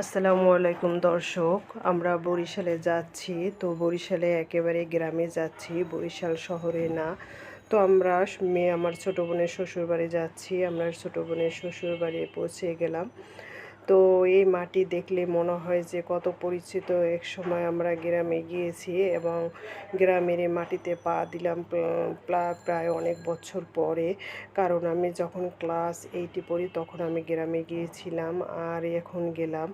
আসসালামু আলাইকুম দর্শক, আমরা বরিশালে যাচ্ছি। তো বরিশালে একেবারে গ্রামে যাচ্ছি, বরিশাল শহরে না। তো আমরা মেয়ে আমার ছোটো বোনের শ্বশুরবাড়ি যাচ্ছি। আমরা ছোটো বোনের শ্বশুরবাড়ি পৌঁছে গেলাম। তো এই মাটি দেখলে মনে হয় যে কত পরিচিত। এক সময় আমরা গ্রামে গিয়েছি এবং গ্রামের এই মাটিতে পা দিলাম প্রায় অনেক বছর পরে। কারণ আমি যখন ক্লাস 8-এ পড়ি তখন আমি গ্রামে গিয়েছিলাম আর এখন গেলাম।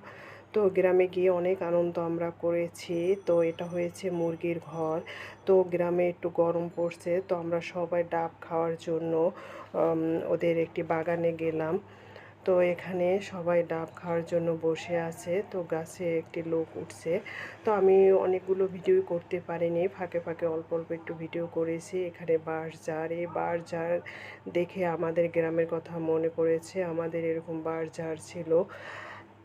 তো গ্রামে গিয়ে অনেক আনন্দ আমরা করেছি। তো এটা হয়েছে মুরগির ঘর। তো গ্রামে একটু গরম পড়ছে, তো আমরা সবাই ডাব খাওয়ার জন্য ওদের একটি বাগানে গেলাম। তো এখানে সবাই ডাব খাওয়ার জন্য বসে আছে। তো গাছে একটি লোক উঠছে। তো আমি অনেকগুলো ভিডিও করতে পারিনি, ফাঁকে ফাঁকে অল্প অল্প একটু ভিডিও করেছি। এখানে বাঁশঝাড়, এই বাঁশঝাড় দেখে আমাদের গ্রামের কথা মনে পড়েছে। আমাদের এরকম বাঁশঝাড় ছিল।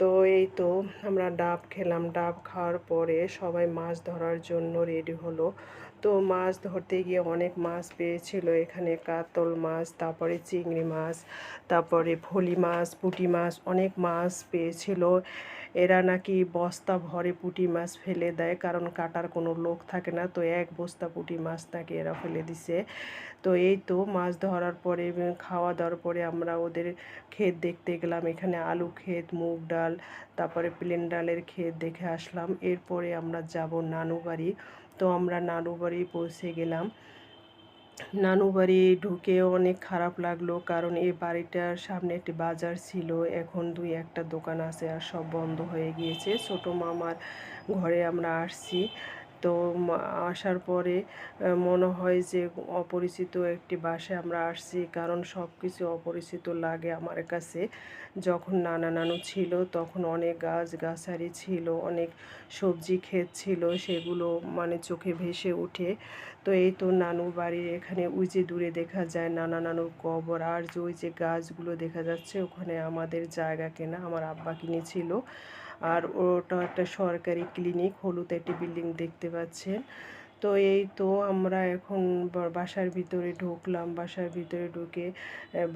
তো এই তো আমরা ডাব খেলাম। ডাব খাওয়ার পরে সবাই মাছ ধরার জন্য রেডি হলো। তো মাছ ধরতে গিয়ে অনেক মাছ পেয়েছিল এখানে, কাতল মাছ, তারপরে চিংড়ি মাছ, তারপরে ফলি মাছ, পুঁটি মাছ, অনেক মাছ পেয়েছিল। এরা নাকি বস্তা ভরে পুঁটি মাছ ফেলে দেয়, কারণ কাটার কোনো লোক থাকে না। তো এক বস্তা পুঁটি মাছ নাকি এরা ফেলে দিছে। তো এই তো মাছ ধরার পরে খাওয়া দাওয়ার পরে আমরা ওদের ক্ষেত দেখতে গেলাম। এখানে আলু ক্ষেত, মুগ ডাল, তারপরে প্লেন ডালের ক্ষেত দেখে আসলাম। এরপরে আমরা যাব নানু বাড়ি। তো আমরা নানু বাড়ি পৌঁছে গেলাম। নানু বাড়ি ঢুকে অনেক খারাপ লাগলো, কারণ এই বাড়িটার সামনে একটি বাজার ছিল। এখন 2-1টা দোকান আছে আর সব বন্ধ হয়ে গিয়েছে। ছোটো মামার ঘরে আমরা আসছি। তো আসার পরে মনে হয় যে অপরিচিত একটি বাসায় আমরা আসছি, কারণ সব কিছু অপরিচিত লাগে আমার কাছে। যখন নানা নানু ছিল তখন অনেক গাছগাছালি ছিল, অনেক সবজি ক্ষেত ছিল, সেগুলো মানে চোখে ভেসে ওঠে। তো এই তো নানু বাড়ির এখানে ওই যে দূরে দেখা যায় নানা নানুর কবর, আর যে ওই যে গাছগুলো দেখা যাচ্ছে ওখানে আমাদের জায়গা কেনা, আমার আব্বা কিনেছিল। আর ওটা একটা সরকারি ক্লিনিক, হলুদ একটি বিল্ডিং দেখতে পাচ্ছেন। তো এই তো আমরা এখন বাসার ভিতরে ঢুকলাম। বাসার ভিতরে ঢুকে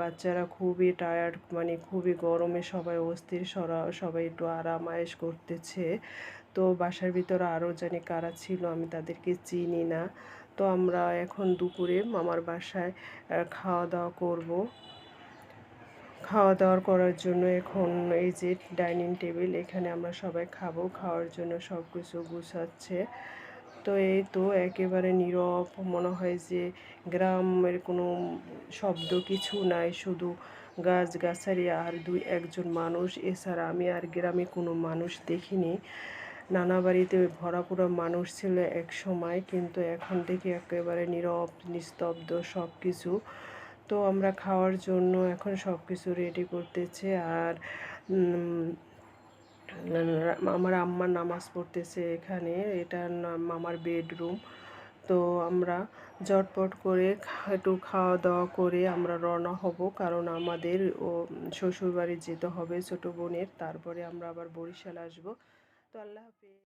বাচ্চারা খুবই টায়ার্ড, মানে খুবই গরমে সবাই অস্থির, সবাই একটু আরাম আয়েশ করতেছে। তো বাসার ভিতরে আরও জানি কারা ছিল, আমি তাদেরকে চিনি না। তো আমরা এখন দুপুরে মামার বাসায় খাওয়া দাওয়া করব। খাওয়া দাওয়া করার জন্য এখন এই যে ডাইনিং টেবিল, এখানে আমরা সবাই খাবো। খাওয়ার জন্য সব কিছু গুছাচ্ছে। তো এই তো একেবারে নীরব, মনে হয় যে গ্রামের কোনো শব্দ কিছু নাই, শুধু গাছগাছালি আর 2-1জন মানুষ। এছাড়া আমি আর গ্রামে কোনো মানুষ দেখিনি। নানা বাড়িতে ভরাপুরা মানুষ ছিল এক সময়, কিন্তু এখন দেখি একেবারে নীরব নিস্তব্ধ সব কিছু। তো আমরা খাওয়ার জন্য এখন সব কিছু রেডি করতেছে। আর আমার আম্মা নামাজ পড়তেছে এখানে, এটা মামার বেডরুম। তো আমরা ঝটপট করে একটু খাওয়া দাওয়া করে আমরা রওনা হব, কারণ আমাদের শ্বশুরবাড়ি যেতে হবে ছোটো বোনের। তারপরে আমরা আবার বরিশাল আসব। তো আল্লাহ হাফেজ।